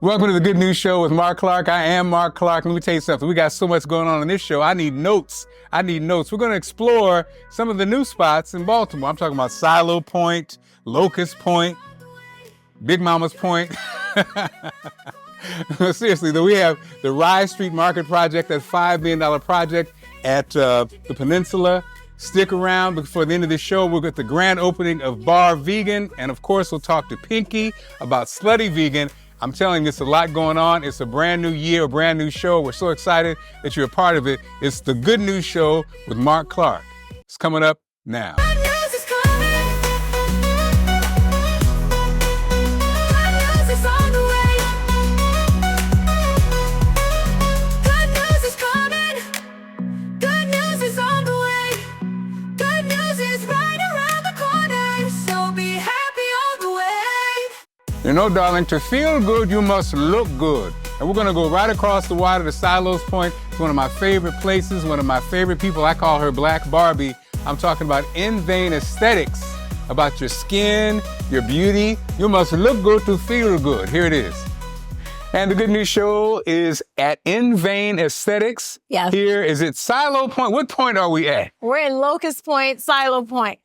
Welcome to the Good News Show with Marc Clarke. I am Marc Clarke. Let me tell you something. We got so much going on in this show. I need notes. We're going to explore some of the new spots in Baltimore. I'm talking about Silo Point, Locust Point, Big Mama's Point. Seriously, though, we have the Rise Street Market Project, that $5 million project at the Penninsula. Stick around before the end of the show. We'll get the grand opening of Bar Vegan. And of course, we'll talk to Pinky about Slutty Vegan. I'm telling you, there's a lot going on. It's a brand new year, a brand new show. We're so excited that you're a part of it. It's the Good News Show with Marc Clarke. It's coming up now. You know, darling, to feel good, you must look good. And we're going to go right across the water to Silos Point. It's one of my favorite places, one of my favorite people. I call her Black Barbie. I'm talking about InVein aesthetics, about your skin, your beauty. You must look good to feel good. Here it is. And the Good News Show is at InVein Aesthetics. Yes. Here is it Silo Point. What point are we at? We're in Locust Point, Silo Point.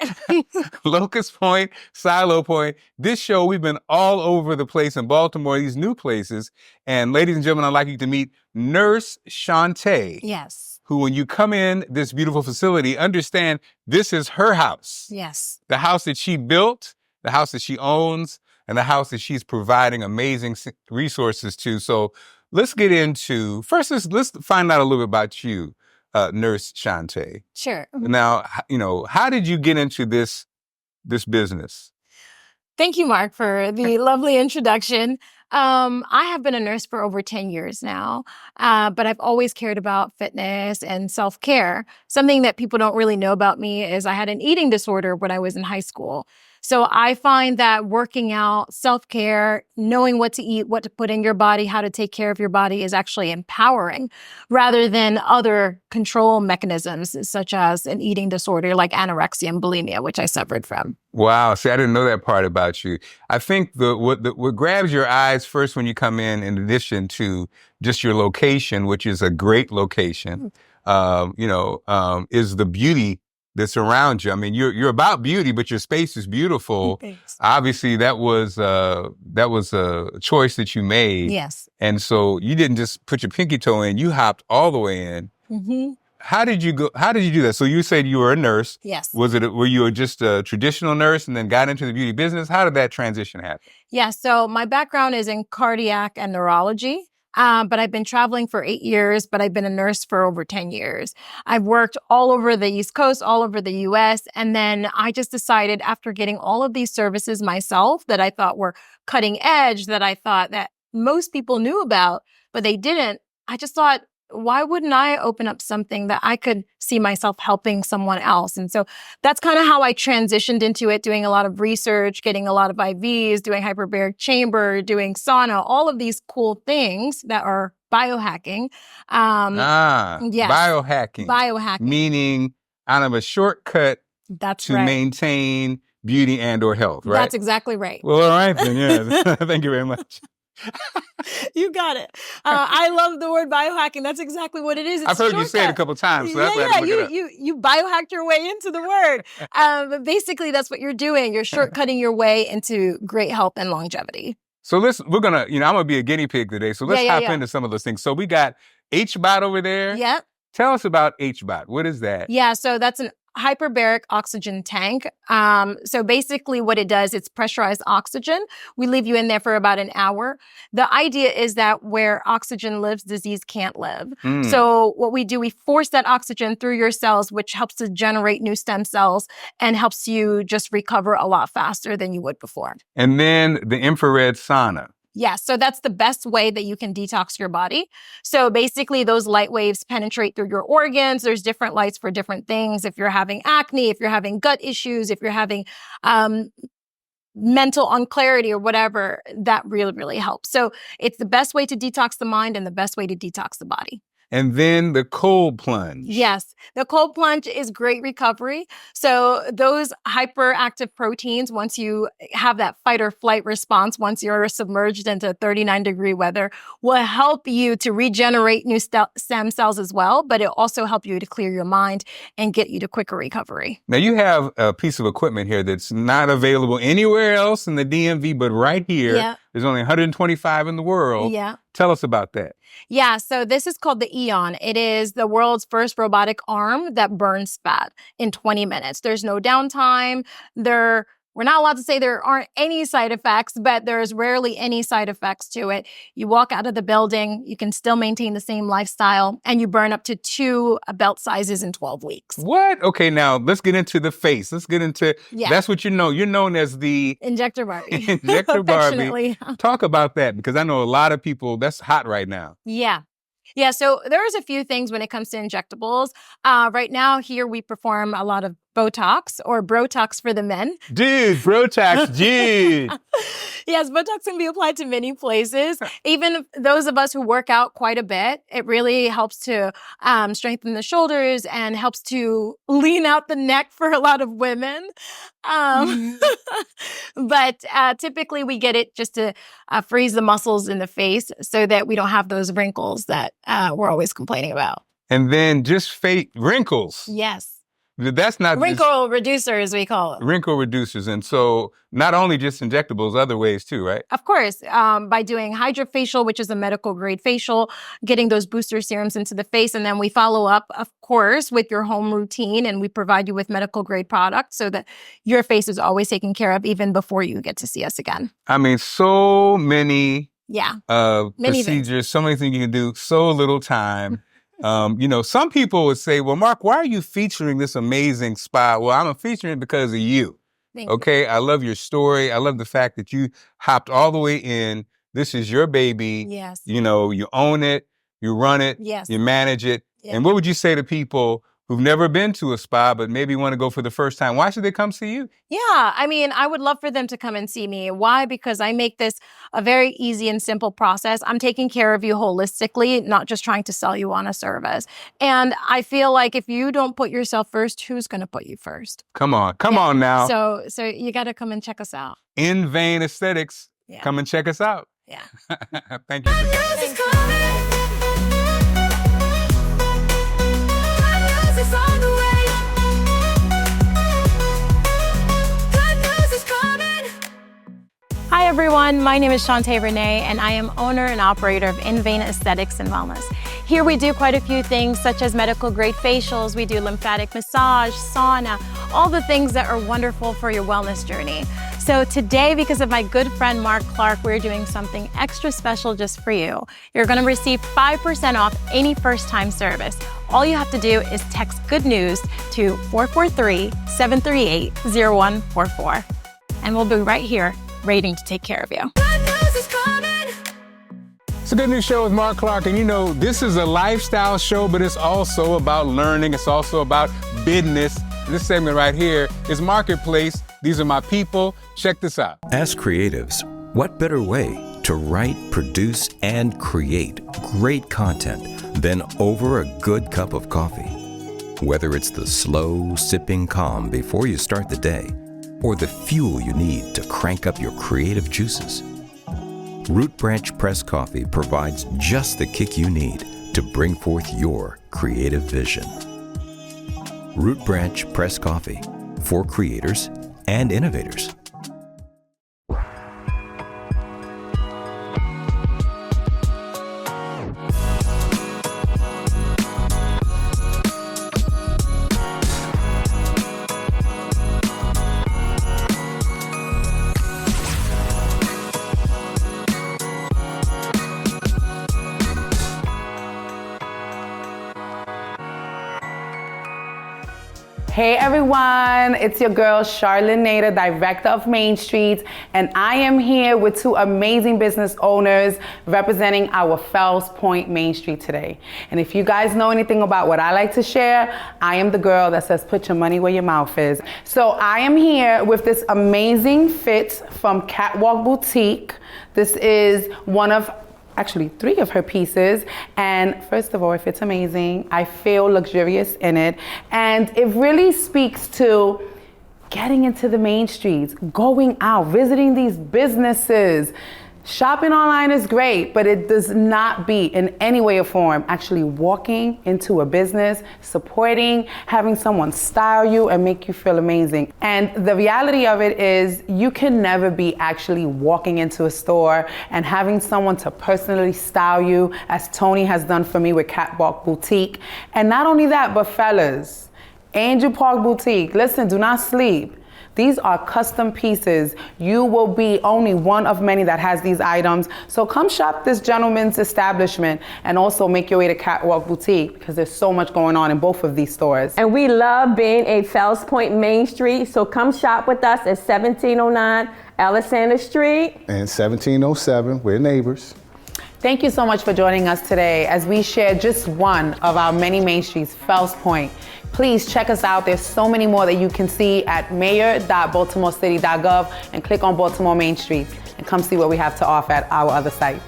Locust Point, Silo Point. This show, we've been all over the place in Baltimore, these new places. And ladies and gentlemen, I'd like you to meet Nurse Shawta. Yes. Who, when you come in this beautiful facility, understand this is her house. Yes. The house that she built, the house that she owns, and the house that she's providing amazing resources to. So let's get into, first, let's find out a little bit about you, Nurse Shawta. Sure. Now, you know, how did you get into this business? Thank you, Marc, for the lovely introduction. I have been a nurse for over 10 years now, but I've always cared about fitness and self-care. Something that people don't really know about me is I had an eating disorder when I was in high school. So I find that working out, self-care, knowing what to eat, what to put in your body, how to take care of your body is actually empowering rather than other control mechanisms such as an eating disorder like anorexia and bulimia, which I suffered from. Wow. See, I didn't know that part about you. I think what grabs your eyes first when you come in addition to just your location, which is a great location, is the beauty that's around you. I mean, you're about beauty, but your space is beautiful. Thanks. Obviously, that was a choice that you made. Yes. And so you didn't just put your pinky toe in; you hopped all the way in. Mm-hmm. How did you do that? So you said you were a nurse. Yes. Were you just a traditional nurse and then got into the beauty business? How did that transition happen? Yeah. So my background is in cardiac and neurology. But I've been traveling for 8 years, but I've been a nurse for over 10 years. I've worked all over the East Coast, all over the US. And then I just decided after getting all of these services myself that I thought were cutting edge, that I thought that most people knew about, but they didn't. I just thought, why wouldn't I open up something that I could see myself helping someone else? And so that's kind of how I transitioned into it, doing a lot of research, getting a lot of IVs, doing hyperbaric chamber, doing sauna, all of these cool things that are biohacking. Yes. Biohacking. Biohacking. Meaning kind of a shortcut That's to right. maintain beauty and or health, right? That's exactly right. Well, all right then, yeah. Thank you very much. You got it. I love the word biohacking. That's exactly what it is. It's I've heard you say it a couple of times. So that's why I had to look it up. You biohacked your way into the word. But basically, that's what you're doing. You're shortcutting your way into great health and longevity. So I'm gonna be a guinea pig today. So let's hop into some of those things. So we got HBOT over there. Yep. Tell us about HBOT. What is that? Yeah. So that's an hyperbaric oxygen tank. So basically what it does, it's pressurized oxygen. We leave you in there for about an hour. The idea is that where oxygen lives, disease can't live. So what we do, we force that oxygen through your cells, which helps to generate new stem cells and helps you just recover a lot faster than you would before. And then the infrared sauna. Yeah, so that's the best way that you can detox your body. So basically those light waves penetrate through your organs. There's different lights for different things. If you're having acne, if you're having gut issues, if you're having mental unclarity or whatever, that really, really helps. So it's the best way to detox the mind and the best way to detox the body. and then the cold plunge. Yes, the cold plunge is great recovery. So those hyperactive proteins, once you have that fight or flight response, once you're submerged into 39-degree weather, will help you to regenerate new stem cells as well, but it'll also help you to clear your mind and get you to quicker recovery. Now you have a piece of equipment here that's not available anywhere else in the DMV, but right here. Yeah. There's only 125 in the world. Yeah. Tell us about that. Yeah, so this is called the Eon. It is the world's first robotic arm that burns fat in 20 minutes. There's no downtime. We're not allowed to say there aren't any side effects, but there's rarely any side effects to it. You walk out of the building, you can still maintain the same lifestyle, and you burn up to 2 belt sizes in 12 weeks. What? Okay, now let's get into the face. Let's get into, that's what you know. You're known as the Injector Barbie. Injector Barbie. Affectionately. Talk about that, because I know a lot of people, that's hot right now. Yeah. Yeah, so there's a few things when it comes to injectables. Right now, here we perform a lot of Botox or Brotox for the men. Dude, Brotox, dude. Yes, Botox can be applied to many places. Even those of us who work out quite a bit, it really helps to strengthen the shoulders and helps to lean out the neck for a lot of women. But typically we get it just to freeze the muscles in the face so that we don't have those wrinkles that we're always complaining about. And then just fake wrinkles. Yes. That's not wrinkle reducers, we call it. Wrinkle reducers. And so not only just injectables, other ways too, right? Of course, by doing hydrofacial, which is a medical grade facial, getting those booster serums into the face. And then we follow up, of course, with your home routine, and we provide you with medical grade products so that your face is always taken care of even before you get to see us again. I mean, so many procedures, so many things you can do, so little time. Some people would say, well, Mark, why are you featuring this amazing spa? Well, I'm featuring it because of you. Okay. I love your story. I love the fact that you hopped all the way in. This is your baby. Yes. You own it, you run it, yes. You manage it. Yeah. And what would you say to people who've never been to a spa, but maybe want to go for the first time? Why should they come see you? Yeah, I mean, I would love for them to come and see me. Why? Because I make this a very easy and simple process. I'm taking care of you holistically, not just trying to sell you on a service. And I feel like if you don't put yourself first, who's going to put you first? Come on now. So you got to come and check us out. InVein Aesthetics. Yeah. Come and check us out. Yeah. Thank you. Hi everyone, my name is Shawta Renee and I am owner and operator of InVein Aesthetics and Wellness. Here we do quite a few things such as medical grade facials, we do lymphatic massage, sauna, all the things that are wonderful for your wellness journey. So today, because of my good friend Marc Clarke, we're doing something extra special just for you. You're gonna receive 5% off any first time service. All you have to do is text good news to 443-738-0144. And we'll be right here waiting to take care of you. It's a Good News Show with Marc Clarke, and this is a lifestyle show, but it's also about learning. It's also about business. This segment right here is Marketplace. These are my people. Check this out. As creatives, what better way to write, produce, and create great content than over a good cup of coffee? Whether it's the slow, sipping calm before you start the day, or the fuel you need to crank up your creative juices, Root Branch Press Coffee provides just the kick you need to bring forth your creative vision. Root Branch Press Coffee, for creators and innovators. Hey everyone, it's your girl Charlene Nader, Director of Main Street, and I am here with 2 amazing business owners representing our Fells Point Main Street today. And if you guys know anything about what I like to share, I am the girl that says put your money where your mouth is. So I am here with this amazing fit from Catwalk Boutique. This is one of actually 3 of her pieces. And first of all, it fits amazing. I feel luxurious in it. And it really speaks to getting into the main streets, going out, visiting these businesses. Shopping online is great, but it does not beat in any way or form actually walking into a business, supporting, having someone style you and make you feel amazing. And the reality of it is you can never be actually walking into a store and having someone to personally style you, as Tony has done for me with Catwalk Boutique. And not only that, but fellas, Angel Park Boutique, listen, do not sleep. These are custom pieces. You will be only one of many that has these items. So come shop this gentleman's establishment and also make your way to Catwalk Boutique because there's so much going on in both of these stores. And we love being a Fells Point Main Street, so come shop with us at 1709 Alexander Street. And 1707, we're neighbors. Thank you so much for joining us today as we share just one of our many main streets, Fells Point. Please check us out. There's so many more that you can see at mayor.baltimorecity.gov and click on Baltimore Main Street and come see what we have to offer at our other sites.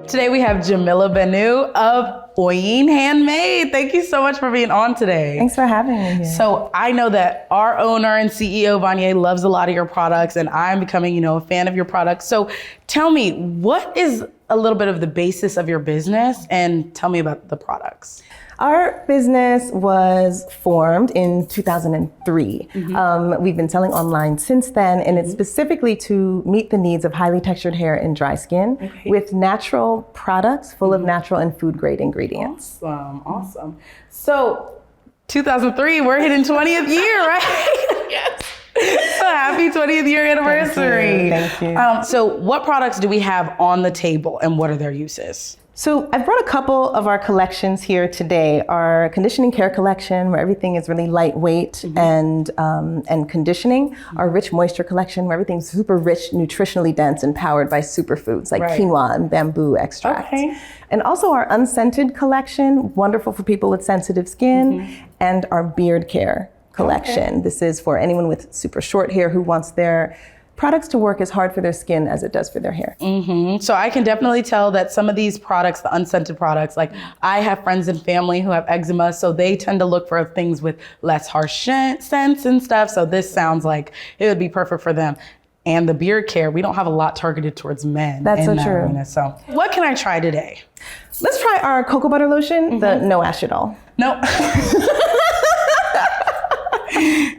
Today we have Jamila Banu of InVein Handmade. Thank you so much for being on today. Thanks for having me here. So I know that our owner and CEO Vanya loves a lot of your products, and I'm becoming, a fan of your products. So tell me, what is a little bit of the basis of your business, and tell me about the products. Our business was formed in 2003. We've been selling online since then, and it's specifically to meet the needs of highly textured hair and dry skin with natural products full of natural and food grade ingredients. Awesome. So 2003, we're hitting 20th year, right? Yes. So happy 20th year anniversary. Thank you. So what products do we have on the table, and what are their uses? So I've brought a couple of our collections here today. Our conditioning care collection, where everything is really lightweight and conditioning. Our rich moisture collection, where everything's super rich, nutritionally dense, and powered by superfoods like quinoa and bamboo extract. And also our unscented collection, wonderful for people with sensitive skin, and our beard care collection. This is for anyone with super short hair who wants their products to work as hard for their skin as it does for their hair. So I can definitely tell that some of these products, the unscented products, like I have friends and family who have eczema, so they tend to look for things with less harsh scents and stuff. So this sounds like it would be perfect for them. And the beard care, we don't have a lot targeted towards men. That's so true. Arena. So what can I try today? Let's try our cocoa butter lotion, the no ash at all. No.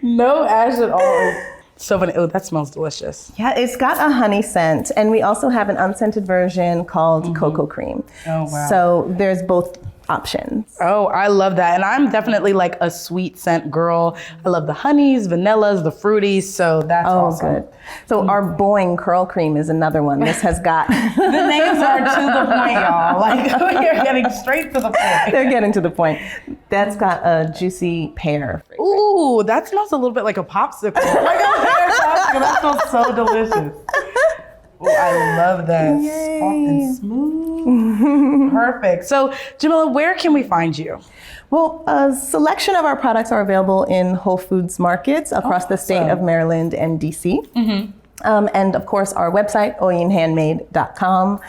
No ash at all. So funny. Oh, that smells delicious. Yeah, it's got a honey scent, and we also have an unscented version called cocoa cream. Oh, wow. So there's both options. Oh, I love that. And I'm definitely like a sweet scent girl. I love the honeys, vanillas, the fruities. So that's awesome. Good. So our Boing curl cream is another one. This has got... The names are to the point, y'all. Like, you're getting straight to the point. They're getting to the point. That's got a juicy pear fragrance. Ooh, that smells a little bit like a popsicle. Like a pear popsicle. That smells so delicious. Oh, I love that. Yay. Soft and smooth. Perfect. So, Jamila, where can we find you? Well, a selection of our products are available in Whole Foods markets across the state of Maryland and DC. And of course, our website, oyenhandmade.com,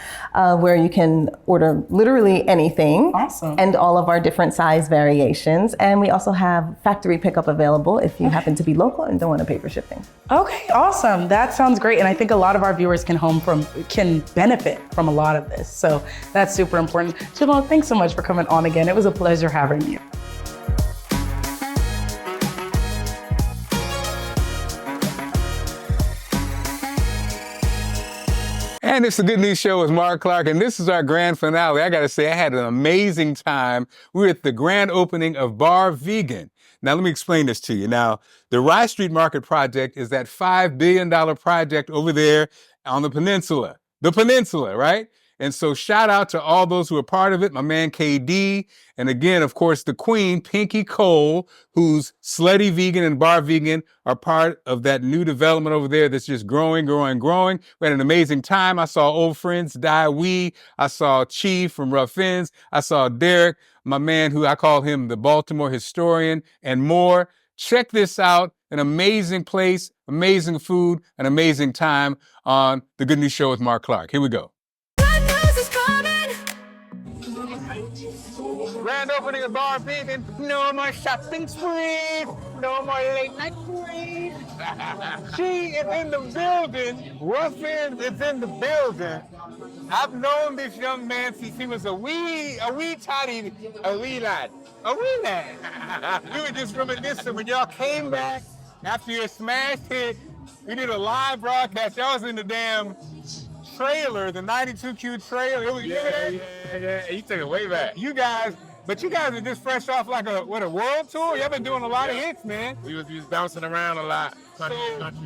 where you can order literally anything. Awesome. And all of our different size variations. And we also have factory pickup available if you happen to be local and don't want to pay for shipping. Okay, awesome. That sounds great. And I think a lot of our viewers can benefit from a lot of this. So that's super important. Jamila, thanks so much for coming on again. It was a pleasure having you. And it's the Good News Show with Marc Clarke, and this is our grand finale. I gotta say, I had an amazing time. We were at the grand opening of Bar Vegan. Now, let me explain this to you. Now, the Rye Street Market Project is that $5 billion project over there on the Peninsula. The Peninsula, right? And so shout out to all those who are part of it, my man KD, and again, of course, the queen, Pinky Cole, who's Slutty Vegan and Bar Vegan are part of that new development over there that's just growing. We had an amazing time. I saw old friends, Dai Wee. I saw Chief from Rough Ends. I saw Derek, my man who I call him the Baltimore historian, and more. Check this out. An amazing place, amazing food, an amazing time on The Good News Show with Marc Clarke. Here we go. Grand opening of Bar Vegan. No more shopping sprees. No more late night sprees. She is in the building. Ruffins is in the building. I've known this young man since he was a wee tiny, a wee lad. We were just reminiscing when y'all came back after your smash hit. We did a live broadcast. Y'all was in the damn trailer, the 92Q trailer. It was, Yeah. You took it way back. You guys are just fresh off like a world tour? Y'all been doing a lot of hits, man. We was bouncing around a lot. Country,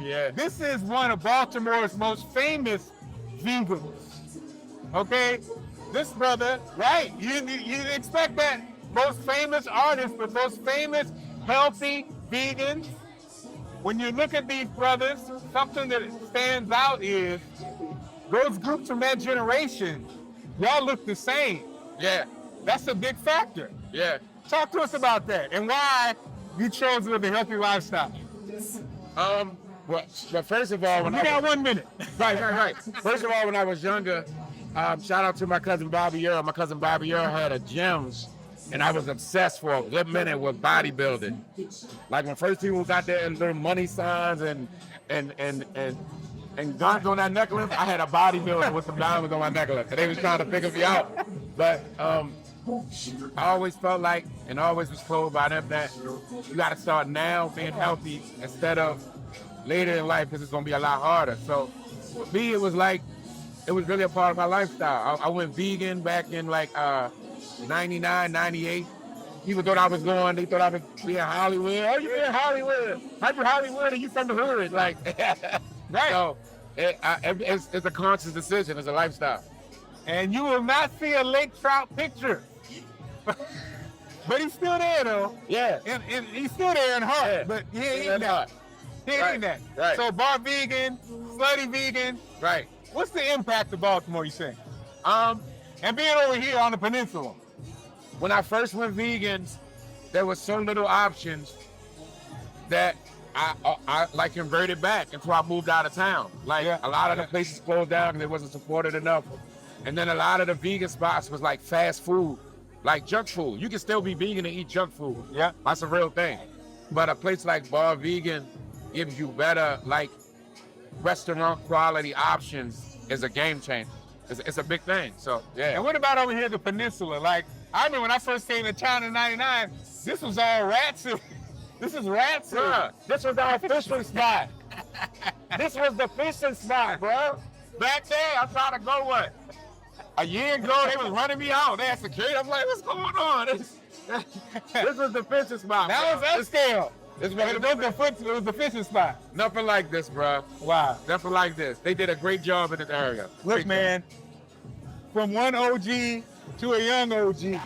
yeah. This is one of Baltimore's most famous vegans. Okay? This brother, right? You didn't expect that. Most famous artist, but most famous healthy vegans. When you look at these brothers, something that stands out is those groups from that generation, y'all look the same. Yeah. That's a big factor. Yeah. Talk to us about that and why you chose to live a healthy lifestyle. Well, first of all, You got 1 minute. Right. First of all, when I was younger, shout out to my cousin Bobby Earl. My cousin Bobby Earl had a gym, and I was obsessed for a good minute with bodybuilding. Like when first people got their little money signs and guns on that necklace, I had a bodybuilder with some diamonds on my necklace, and they was trying to figure me out. But I always felt like, and always was told by them that you got to start now being healthy instead of later in life, because it's going to be a lot harder. So for me, it was really a part of my lifestyle. I went vegan back in like 99, 98. People thought I was going, they thought I was being Hollywood. Oh, you in Hollywood? Hyper Hollywood, and you from the hood. Like, right. So it's a conscious decision, it's a lifestyle. And you will not see a lake trout picture. But he's still there, though. Yeah. And he's still there in heart, Yeah. but he ain't that. He ain't that. Right. So Bar Vegan, Slutty Vegan. Right. What's the impact of Baltimore, you think? And being over here on the Peninsula. When I first went vegan, there was so little options that I like converted back until I moved out of town. Like a lot of the places closed down because it wasn't supported enough. And then a lot of the vegan spots was like fast food, like junk food. You can still be vegan and eat junk food. Yeah. That's a real thing. But a place like Bar Vegan gives you better, like, restaurant quality options is a game changer. It's a big thing, so yeah. And what about over here at the Peninsula? Like, I remember when I first came to town in '99, this was all rats. This is rats. Yeah, this was our fishing spot. This was the fishing spot, bro. Back there, I tried to go a year ago, they was running me out. They had security. I'm like, what's going on? This was the fishing spot. That was upscale. It was the fishing spot. Nothing like this, bro. Wow. Nothing like this. They did a great job in this area. Look, man, from one OG to a young OG.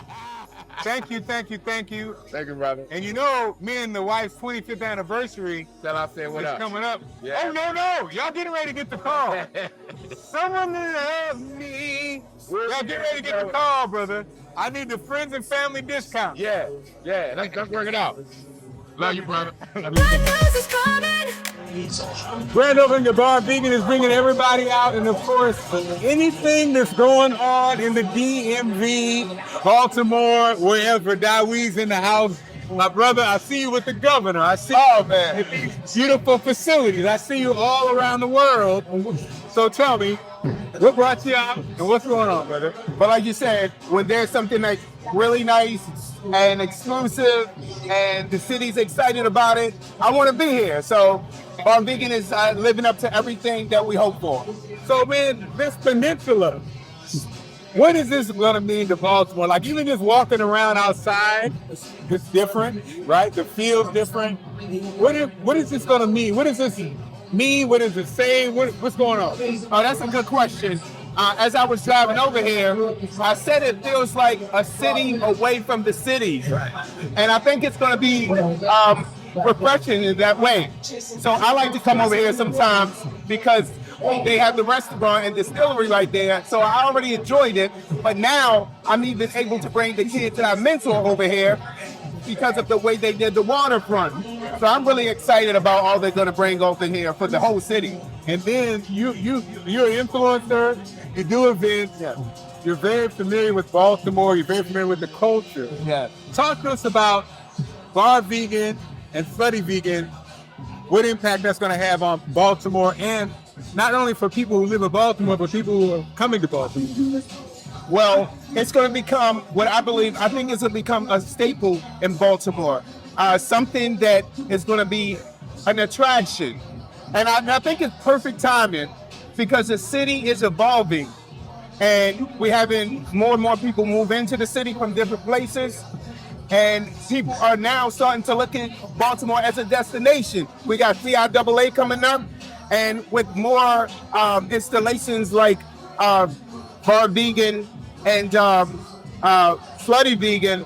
Thank you. Thank you, brother. And you know, me and the wife's 25th anniversary Tell I said what is up. coming up. Yeah. Oh, no. Y'all getting ready to get the call. Someone love me. Y'all get ready to get the call, brother. I need the friends and family discount. Yeah. Let's work it out. Love you, brother. Grand opening of Bar Vegan is bringing everybody out, and of course, anything that's going on in the DMV, Baltimore, wherever, Dawee's in the house. My brother, I see you with the governor. I see you at these beautiful facilities. I see you all around the world. So tell me, what brought you out, and what's going on, brother? But like you said, when there's something like really nice and exclusive and the city's excited about it, I want to be here. So Bar Vegan is living up to everything that we hope for. So, man, this peninsula, what is this going to mean to Baltimore? Like, even just walking around outside, it's different, right? The feel's different. What is this going to mean? What does this mean? What does it say? What's going on? Oh, that's a good question. As I was driving over here, I said it feels like a city away from the city. And I think it's going to be refreshing in that way. So I like to come over here sometimes because they have the restaurant and distillery right there. So I already enjoyed it. But now I'm even able to bring the kids that I mentor over here because of the way they did the waterfront. So I'm really excited about all they're going to bring over here for the whole city. And then you're an influencer, you do events. You're very familiar with Baltimore. You're very familiar with the culture. Yeah. Talk to us about Bar Vegan and Slutty Vegan, what impact that's going to have on Baltimore, and not only for people who live in Baltimore, but people who are coming to Baltimore. Well, it's going to become what I think it's going to become a staple in Baltimore. Something that is going to be an attraction. And I think it's perfect timing because the city is evolving. And we're having more and more people move into the city from different places. And people are now starting to look at Baltimore as a destination. We got CIAA coming up, and with more installations like Bar Vegan and Slutty Vegan,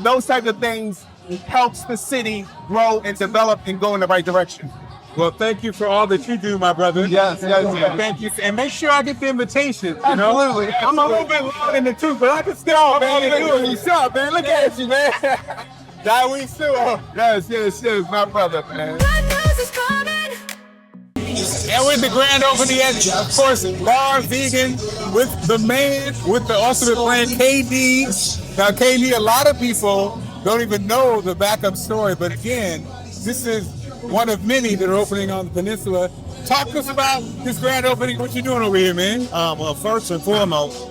those type of things helps the city grow and develop and go in the right direction. Well, thank you for all that you do, my brother. Yes. Thank you. And make sure I get the invitation. You know? Absolutely. I'm a little bit long in the tooth, but I can still, man. You sharp, man. Look at you, man. That we still. Yes, my brother, man. And with the grand opening, of course, Bar Vegan with the man, with the ultimate plan, KD. Now, KD, a lot of people don't even know the backup story, but again, this is one of many that are opening on the Peninsula. Talk to us about this grand opening. What you doing over here, man? Well, first and foremost,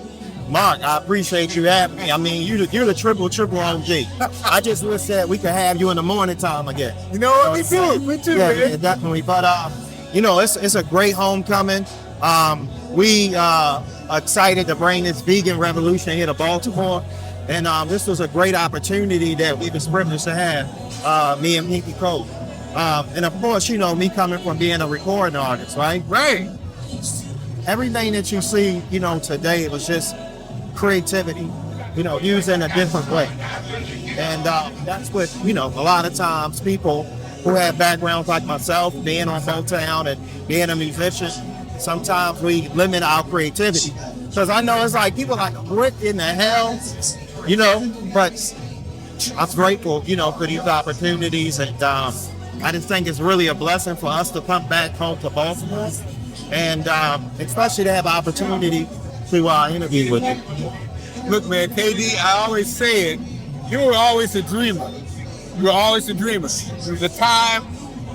Mark, I appreciate you having me. I mean, you're the triple OG. I just wish that we could have you in the morning time again. You know what? Me too, yeah, man. Yeah, definitely. But, it's a great homecoming. We are excited to bring this vegan revolution here to Baltimore. And this was a great opportunity that we was privileged to have, me and Pinky Cole. And of course, me coming from being a recording artist, right? Right. Everything that you see, today was just creativity, used in a different way. And that's what, a lot of times people who have backgrounds like myself, being on Motown and being a musician, sometimes we limit our creativity. Because I know it's like people like, what in the hell? But I'm grateful, for these opportunities. And I just think it's really a blessing for us to come back home to Baltimore. And especially to have an opportunity to interview with you. Look, man, KD, I always say it, you were always a dreamer. You were always a dreamer. There was a time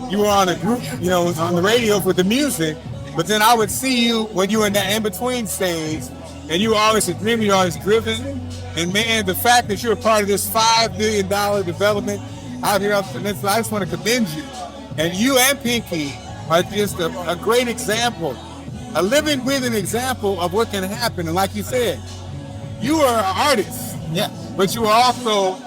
you were on a group, on the radio with the music, but then I would see you when you were in that in-between stage, and you were always a dreamer, you were always driven. And man, the fact that you're a part of this $5 billion development out here on the Peninsula, I just want to commend you. And you and Pinky are just a great example, a living, breathing example of what can happen. And like you said, you are an artist, yeah, but you are also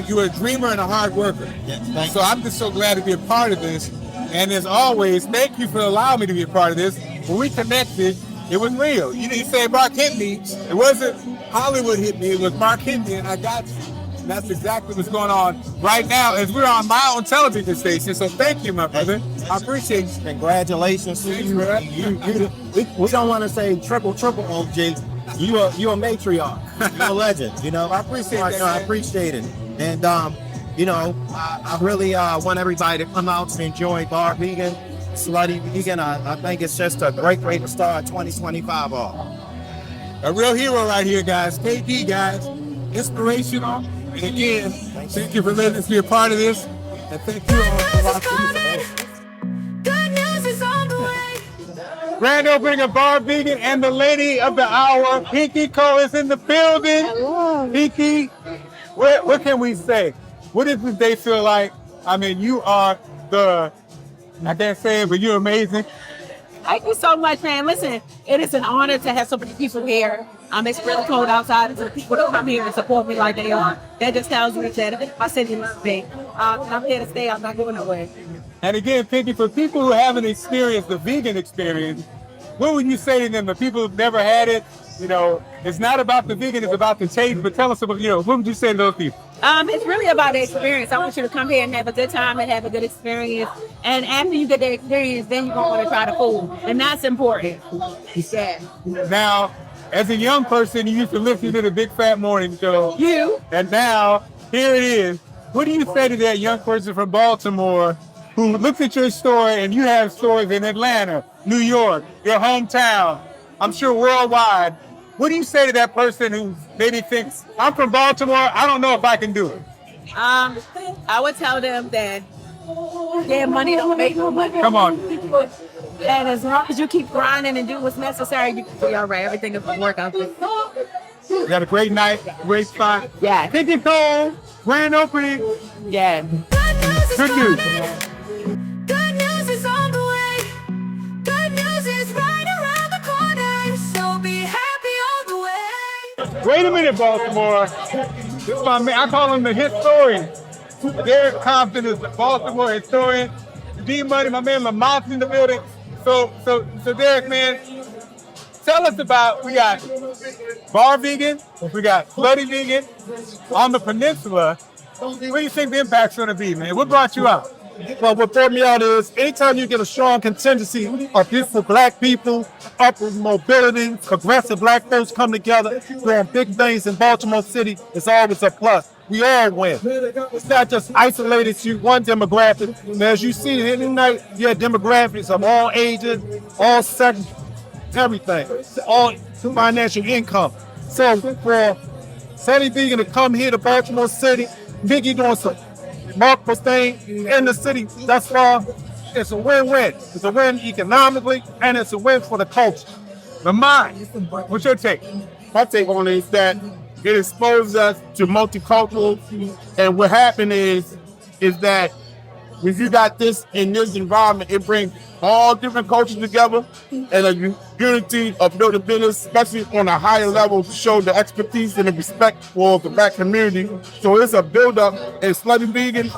you are a dreamer and a hard worker. Yeah, so I'm just so glad to be a part of this. And as always, thank you for allowing me to be a part of this. When we connected, it was real. You didn't say Mark hit me. It wasn't Hollywood hit me. It was Mark hit me, and I got you. And that's exactly what's going on right now as we're on my own television station. So thank you, my brother. I appreciate you. Congratulations to you. We don't want to say triple OG. You a matriarch. You're a legend. I appreciate that. I appreciate it. And I really want everybody to come out and enjoy Bar Vegan, Slutty Vegan. I think it's just a great way to start 2025 off. A real hero right here, guys. KD, guys. Inspirational. And again, thank you for letting us be a part of this. And thank you all for watching this. Good news is on the way. Grand opening of Bar Vegan and the lady of the hour, Pinky Cole, is in the building. Hello. Pinky, what can we say? What does this day feel like? I mean, you are I can't say it, but you're amazing. Thank you so much, man. Listen, it is an honor to have so many people here. It's really cold outside, and so people don't come here and support me like they are. That just tells me that my city loves me. I'm here to stay. I'm not going nowhere. And again, Pinky, for people who haven't experienced the vegan experience, what would you say to them? The people who've never had it, it's not about the vegan, it's about the taste. But tell us about, what would you say to those people? It's really about the experience. I want you to come here and have a good time and have a good experience. And after you get the experience, then you're going to want to try the food. And that's important. Yeah. Now, as a young person, you used to listen to the Big Fat Morning Show. And now, here it is. What do you say to that young person from Baltimore who looks at your story, and you have stories in Atlanta, New York, your hometown, I'm sure worldwide. What do you say to that person who maybe thinks, I'm from Baltimore, I don't know if I can do it? I would tell them that money don't make no money. Come on. And as long as you keep grinding and do what's necessary, you can be all right. Everything will work out. You had a great night, great spot. Yeah. Pick it cold, grand opening. Yeah. Good news. Good news is on the way. Good news is right around the corner. So be happy all the way. Wait a minute, Baltimore. This is my man. I call him the historian. Derek Compton is the Baltimore historian. D-Money, my man Lamont's in the building. So Derek, man, tell us about, we got Bar Vegan, we got Slutty Vegan on the Peninsula. What do you think the impact's going to be, man? What brought you out? Well, what brought me out is anytime you get a strong contingency of beautiful black people, upward mobility, progressive black folks come together, doing big things in Baltimore City, it's always a plus. We all win. It's not just isolated to one demographic. And as you see here tonight, you have demographics of all ages, all sections, everything, all financial income. So for Slutty Vegan to come here to Baltimore City, Biggie doing some remarkable thing in the city thus far, it's a win-win. It's a win economically, and it's a win for the culture. Lamont, what's your take? My take on it is that it exposes us to multicultural, and what happened is that when you got this in this environment, it brings all different cultures together and a unity of building business, especially on a higher level, to show the expertise and the respect for the black community. So it's a build-up, and Slutty Vegan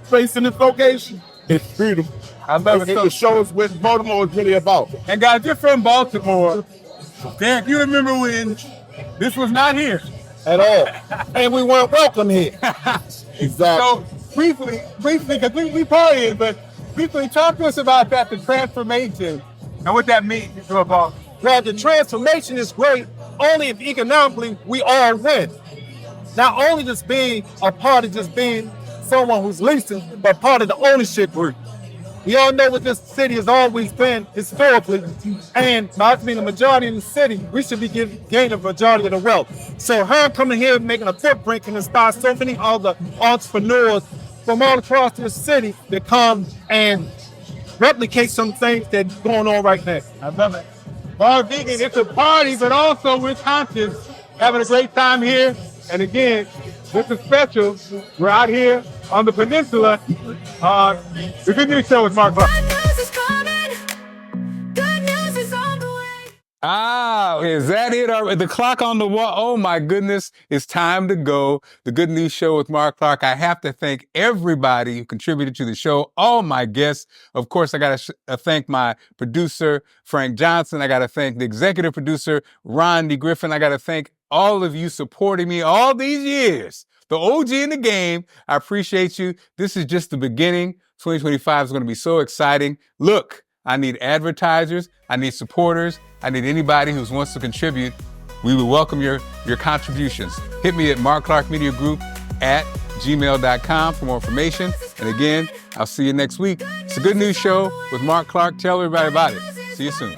facing this location, it's beautiful. I love it. It shows what Baltimore is really about. And guys, you're from Baltimore. Derek, you remember when this was not here? At all. And we weren't welcome here. Exactly. So briefly, because we partied, but briefly talk to us about that, the transformation, and what that means to a Baltimore. Well, the transformation is great only if economically we all win. Not only just being a part of just being someone who's leasing, but part of the ownership group. We all know what this city has always been historically, and not being the majority in the city, we should be gaining a majority of the wealth. So her coming here making a footprint can inspire so many other entrepreneurs from all across the city to come and replicate some things that's going on right now. I love it. Bar Vegan, it's a party, but also we're conscious, having a great time here. And again, this is special. We're out here on the Peninsula. The Good News Show with Marc Clarke. Good news is coming. Good news is on the way. Ah, is that it? The clock on the wall. Oh my goodness, it's time to go. The Good News Show with Marc Clarke. I have to thank everybody who contributed to the show, all my guests. Of course, I got to thank my producer, Frank Johnson. I got to thank the executive producer, Ron D. Griffin. I got to thank all of you supporting me all these years. The OG in the game. I appreciate you. This is just the beginning. 2025 is going to be so exciting. Look, I need advertisers. I need supporters. I need anybody who wants to contribute. We will welcome your contributions. Hit me at marcclarkmediagroup@gmail.com for more information. And again, I'll see you next week. It's a Good News Show with Marc Clarke. Tell everybody about it. See you soon.